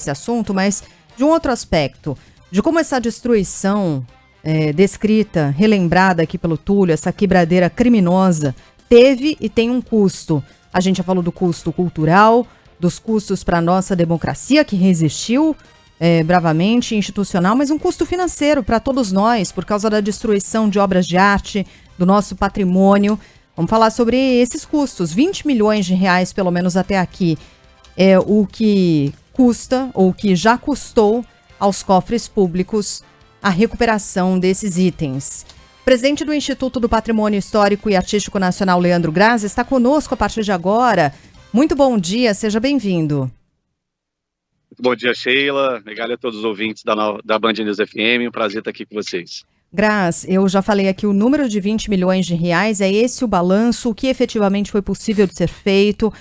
esse assunto, mas de um outro aspecto, de como essa destruição descrita, relembrada aqui pelo Túlio, essa quebradeira criminosa, teve e tem um custo. A gente já falou do custo cultural, dos custos para a nossa democracia, que resistiu bravamente, institucional, mas um custo financeiro para todos nós, por causa da destruição de obras de arte, do nosso patrimônio. Vamos falar sobre esses custos. 20 milhões de reais, pelo menos até aqui, é o que custa, ou que já custou aos cofres públicos a recuperação desses itens. O presidente do Instituto do Patrimônio Histórico e Artístico Nacional, Leandro Graz, está conosco a partir de agora. Muito bom dia, seja bem-vindo. Bom dia, Sheila. Legal a todos os ouvintes da Band News FM. Um prazer estar aqui com vocês. Graz, eu já falei aqui, o número de 20 milhões de reais, é esse o balanço, o que efetivamente foi possível de ser feito,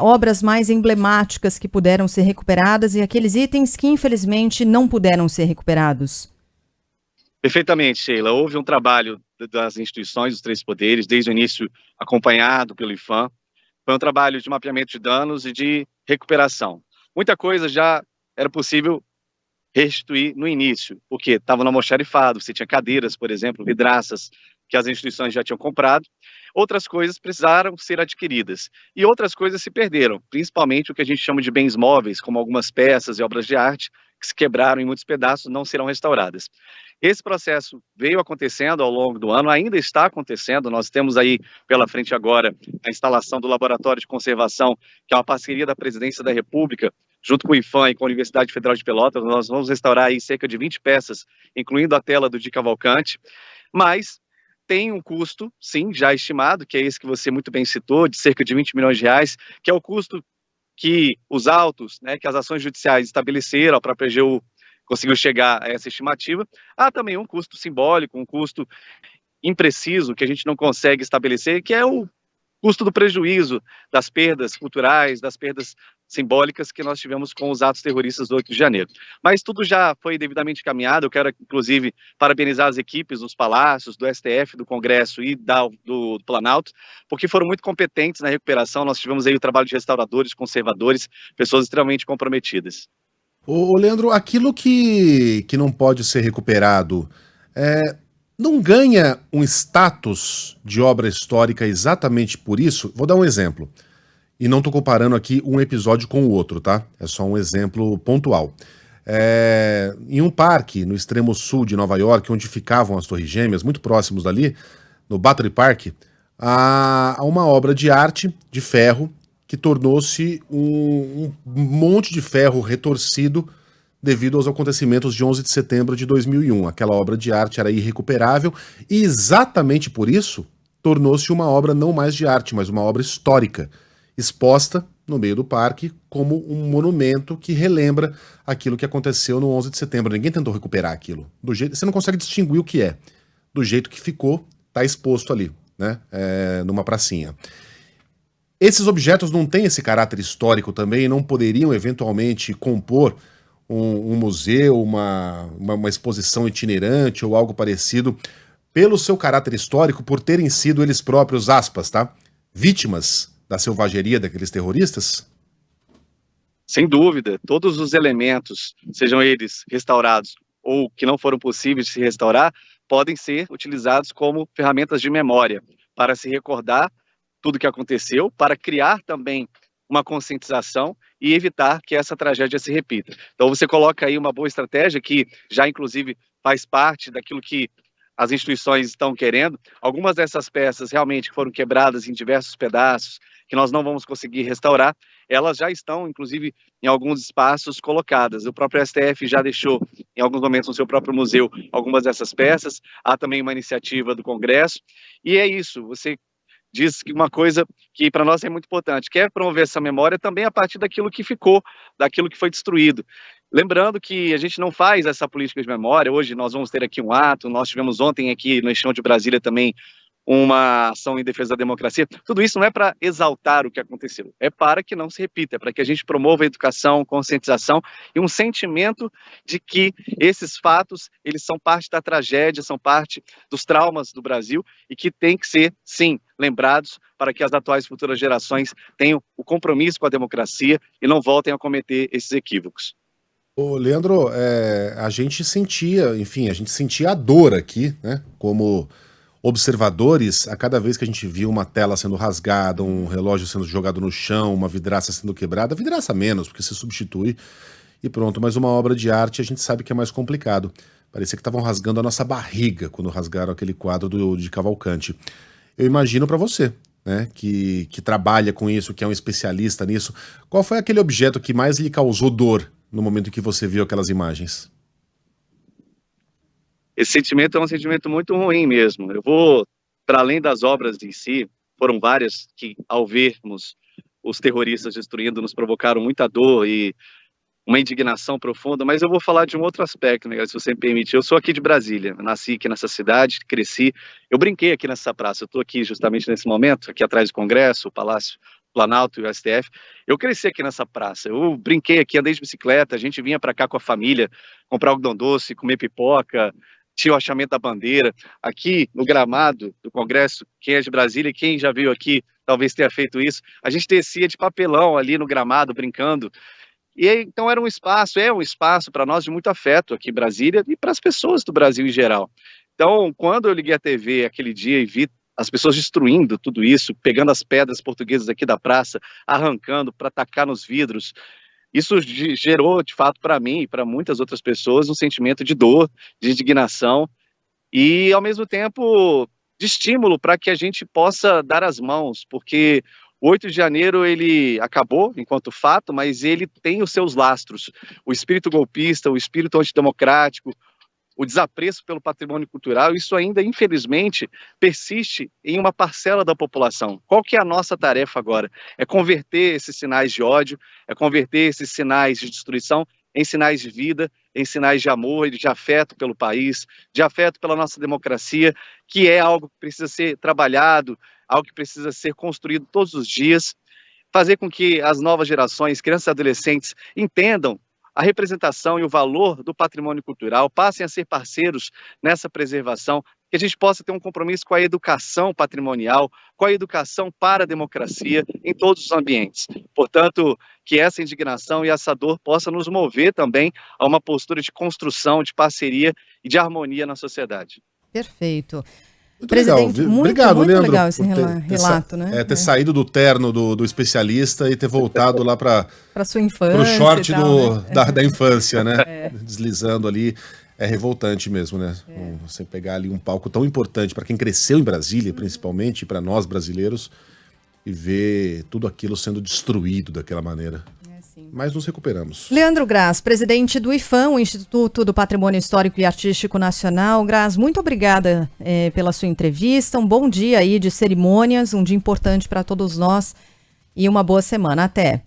obras mais emblemáticas que puderam ser recuperadas e aqueles itens que infelizmente não puderam ser recuperados. Perfeitamente, Sheila. Houve um trabalho das instituições, dos três poderes, desde o início acompanhado pelo IPHAN. Foi um trabalho de mapeamento de danos e de recuperação. Muita coisa já era possível restituir no início, porque estava no almoxarifado, você tinha cadeiras, por exemplo, vidraças, que as instituições já tinham comprado. Outras coisas precisaram ser adquiridas e outras coisas se perderam, principalmente o que a gente chama de bens móveis, como algumas peças e obras de arte que se quebraram em muitos pedaços, não serão restauradas. Esse processo veio acontecendo ao longo do ano, ainda está acontecendo. Nós temos aí pela frente agora a instalação do Laboratório de Conservação, que é uma parceria da Presidência da República, junto com o IPHAN e com a Universidade Federal de Pelotas. Nós vamos restaurar aí cerca de 20 peças, incluindo a tela do Di Cavalcanti, mas tem um custo, sim, já estimado, que é esse que você muito bem citou, de cerca de 20 milhões de reais, que é o custo que os autos, que as ações judiciais estabeleceram, a própria AGU conseguiu chegar a essa estimativa. Há também um custo simbólico, um custo impreciso, que a gente não consegue estabelecer, que é o custo do prejuízo, das perdas culturais, das perdas simbólicas que nós tivemos com os atos terroristas do 8 de janeiro. Mas tudo já foi devidamente caminhado. Eu quero, inclusive, parabenizar as equipes dos palácios, do STF, do Congresso e do Planalto, porque foram muito competentes na recuperação. Nós tivemos aí o trabalho de restauradores, conservadores, pessoas extremamente comprometidas. Ô Leandro, aquilo que não pode ser recuperado não ganha um status de obra histórica exatamente por isso? Vou dar um exemplo. E não estou comparando aqui um episódio com o outro, tá? É só um exemplo pontual. Em um parque no extremo sul de Nova York, onde ficavam as Torres Gêmeas, muito próximos dali, no Battery Park, há uma obra de arte de ferro que tornou-se um monte de ferro retorcido devido aos acontecimentos de 11 de setembro de 2001. Aquela obra de arte era irrecuperável e exatamente por isso tornou-se uma obra não mais de arte, mas uma obra histórica, exposta no meio do parque como um monumento que relembra aquilo que aconteceu no 11 de setembro. Ninguém tentou recuperar aquilo. Você não consegue distinguir o que é. Do jeito que ficou, está exposto ali, né? Numa pracinha. Esses objetos não têm esse caráter histórico também, não poderiam eventualmente compor um museu, uma exposição itinerante ou algo parecido, pelo seu caráter histórico, por terem sido eles próprios, aspas, tá? Vítimas da selvageria daqueles terroristas? Sem dúvida, todos os elementos, sejam eles restaurados ou que não foram possíveis de se restaurar, podem ser utilizados como ferramentas de memória, para se recordar tudo o que aconteceu, para criar também uma conscientização e evitar que essa tragédia se repita. Então você coloca aí uma boa estratégia que já inclusive faz parte daquilo que as instituições estão querendo. Algumas dessas peças realmente foram quebradas em diversos pedaços, que nós não vamos conseguir restaurar, elas já estão, inclusive, em alguns espaços colocadas. O próprio STF já deixou, em alguns momentos, no seu próprio museu, algumas dessas peças. Há também uma iniciativa do Congresso. E é isso, você diz que uma coisa que para nós é muito importante, quer promover essa memória também a partir daquilo que ficou, daquilo que foi destruído. Lembrando que a gente não faz essa política de memória. Hoje nós vamos ter aqui um ato, nós tivemos ontem aqui no Eixão de Brasília também uma ação em defesa da democracia. Tudo isso não é para exaltar o que aconteceu, é para que não se repita, é para que a gente promova a educação, conscientização e um sentimento de que esses fatos, eles são parte da tragédia, são parte dos traumas do Brasil e que tem que ser, sim, lembrados para que as atuais e futuras gerações tenham o compromisso com a democracia e não voltem a cometer esses equívocos. Ô, Leandro, a gente sentia a dor aqui, né? Como observadores, a cada vez que a gente via uma tela sendo rasgada, um relógio sendo jogado no chão, uma vidraça sendo quebrada, vidraça menos, porque se substitui e pronto, mas uma obra de arte a gente sabe que é mais complicado. Parecia que estavam rasgando a nossa barriga quando rasgaram aquele quadro de Cavalcante. Eu imagino para você, né, que trabalha com isso, que é um especialista nisso, qual foi aquele objeto que mais lhe causou dor no momento em que você viu aquelas imagens? Esse sentimento é um sentimento muito ruim mesmo. Eu vou, para além das obras em si, foram várias que, ao vermos os terroristas destruindo, nos provocaram muita dor e uma indignação profunda, mas eu vou falar de um outro aspecto, né, se você me permite. Eu sou aqui de Brasília, nasci aqui nessa cidade, cresci, eu brinquei aqui nessa praça, eu estou aqui justamente nesse momento, aqui atrás do Congresso, o Palácio Planalto e o STF, eu cresci aqui nessa praça, eu brinquei aqui, andei de bicicleta, a gente vinha para cá com a família, comprar algodão doce, comer pipoca, tinha o achamento da bandeira, aqui no gramado do Congresso, quem é de Brasília, quem já veio aqui, talvez tenha feito isso, a gente descia de papelão ali no gramado, brincando. E então era um espaço, é um espaço para nós de muito afeto aqui em Brasília e para as pessoas do Brasil em geral. Então, quando eu liguei a TV aquele dia e vi as pessoas destruindo tudo isso, pegando as pedras portuguesas aqui da praça, arrancando para tacar nos vidros, isso gerou, de fato, para mim e para muitas outras pessoas, um sentimento de dor, de indignação e, ao mesmo tempo, de estímulo para que a gente possa dar as mãos, porque o 8 de janeiro ele acabou enquanto fato, mas ele tem os seus lastros. O espírito golpista, o espírito antidemocrático, o desapreço pelo patrimônio cultural, isso ainda, infelizmente, persiste em uma parcela da população. Qual que é a nossa tarefa agora? É converter esses sinais de ódio, é converter esses sinais de destruição em sinais de vida, em sinais de amor e de afeto pelo país, de afeto pela nossa democracia, que é algo que precisa ser trabalhado, algo que precisa ser construído todos os dias, fazer com que as novas gerações, crianças e adolescentes, entendam a representação e o valor do patrimônio cultural, passem a ser parceiros nessa preservação, que a gente possa ter um compromisso com a educação patrimonial, com a educação para a democracia em todos os ambientes. Portanto, que essa indignação e essa dor possa nos mover também a uma postura de construção, de parceria e de harmonia na sociedade. Perfeito. Muito Presidente, legal. muito, Obrigado, muito Leandro, legal esse por relato, né? ter saído do terno do especialista e ter voltado lá para sua infância. o short e tal, né? da infância, né? Deslizando ali. É revoltante mesmo, né? Você pegar ali um palco tão importante para quem cresceu em Brasília, principalmente, para nós brasileiros, e ver tudo aquilo sendo destruído daquela maneira. Mas nos recuperamos. Leandro Graz, presidente do IPHAN, o Instituto do Patrimônio Histórico e Artístico Nacional. Graz, muito obrigada pela sua entrevista. Um bom dia aí de cerimônias, um dia importante para todos nós e uma boa semana. Até.